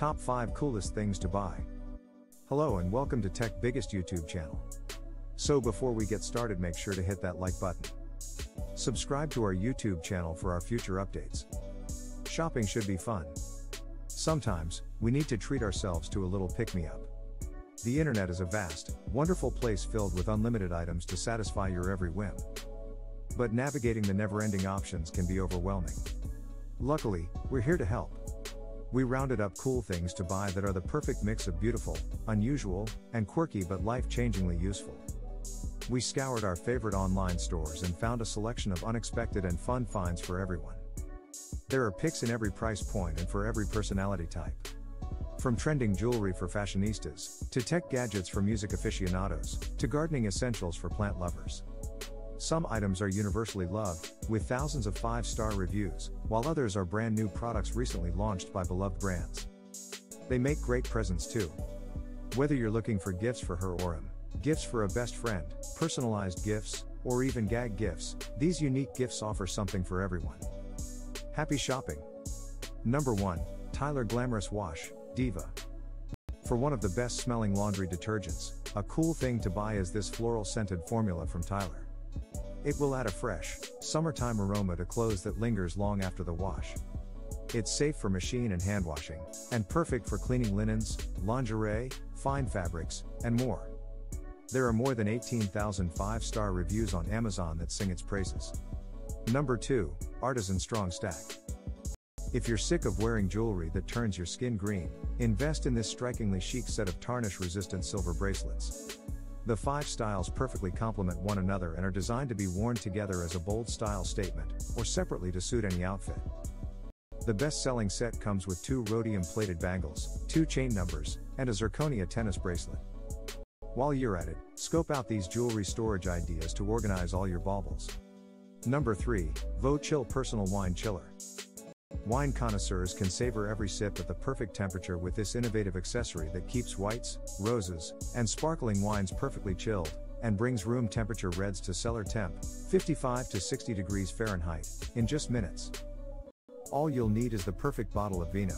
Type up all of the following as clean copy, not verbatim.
Top 5 Coolest Things to Buy. Hello and welcome to Tech Biggest YouTube channel. So before we get started, make sure to hit that like button. Subscribe to our YouTube channel for our future updates. Shopping should be fun. Sometimes, we need to treat ourselves to a little pick-me-up. The internet is a vast, wonderful place filled with unlimited items to satisfy your every whim. But navigating the never-ending options can be overwhelming. Luckily, we're here to help. We rounded up cool things to buy that are the perfect mix of beautiful, unusual, and quirky but life-changingly useful. We scoured our favorite online stores and found a selection of unexpected and fun finds for everyone. There are picks in every price point and for every personality type. From trending jewelry for fashionistas, to tech gadgets for music aficionados, to gardening essentials for plant lovers. Some items are universally loved, with thousands of 5-star reviews, while others are brand new products recently launched by beloved brands. They make great presents too. Whether you're looking for gifts for her or him, gifts for a best friend, personalized gifts, or even gag gifts, these unique gifts offer something for everyone. Happy shopping! Number 1. Tyler Glamorous Wash, Diva. For one of the best smelling laundry detergents, a cool thing to buy is this floral scented formula from Tyler. It will add a fresh, summertime aroma to clothes that lingers long after the wash. It's safe for machine and hand washing, and perfect for cleaning linens, lingerie, fine fabrics, and more. There are more than 18,000 5-star reviews on Amazon that sing its praises. Number 2, Artisan Strong Stack. If you're sick of wearing jewelry that turns your skin green, invest in this strikingly chic set of tarnish-resistant silver bracelets. The 5 styles perfectly complement one another and are designed to be worn together as a bold style statement, or separately to suit any outfit. The best-selling set comes with 2 rhodium-plated bangles, 2 chain numbers, and a zirconia tennis bracelet. While you're at it, scope out these jewelry storage ideas to organize all your baubles. Number 3, Vo Chill Personal Wine Chiller. Wine connoisseurs can savor every sip at the perfect temperature with this innovative accessory that keeps whites, roses, and sparkling wines perfectly chilled, and brings room temperature reds to cellar temp, 55 to 60 degrees Fahrenheit, in just minutes. All you'll need is the perfect bottle of vino.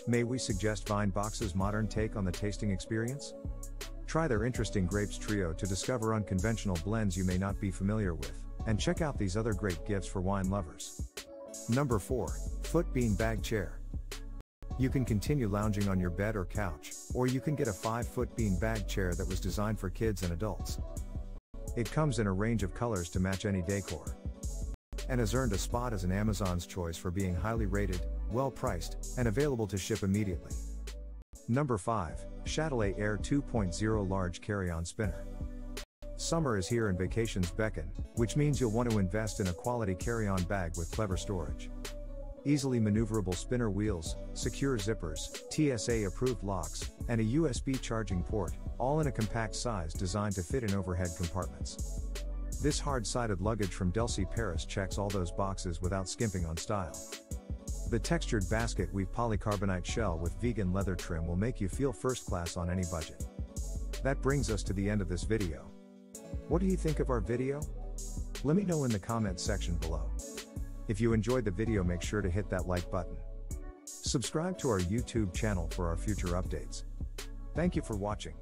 May we suggest Vinebox's modern take on the tasting experience? Try their interesting grapes trio to discover unconventional blends you may not be familiar with, and check out these other great gifts for wine lovers. Number 4, Foot Bean Bag Chair. You can continue lounging on your bed or couch, or you can get a 5-foot bean bag chair that was designed for kids and adults. It comes in a range of colors to match any decor, and has earned a spot as an Amazon's choice for being highly rated, well-priced, and available to ship immediately. Number 5, Chatelaine Air 2.0 Large CarryOn Spinner. Summer is here and vacations beckon, which means you'll want to invest in a quality carry-on bag with clever storage. Easily maneuverable spinner wheels, secure zippers, TSA-approved locks, and a USB charging port, all in a compact size designed to fit in overhead compartments. This hard-sided luggage from Delcy Paris checks all those boxes without skimping on style. The textured basket weave polycarbonate shell with vegan leather trim will make you feel first class on any budget. That brings us to the end of this video. What do you think of our video? Let me know in the comments section below. If you enjoyed the video, make sure to hit that like button. Subscribe to our YouTube channel for our future updates. Thank you for watching.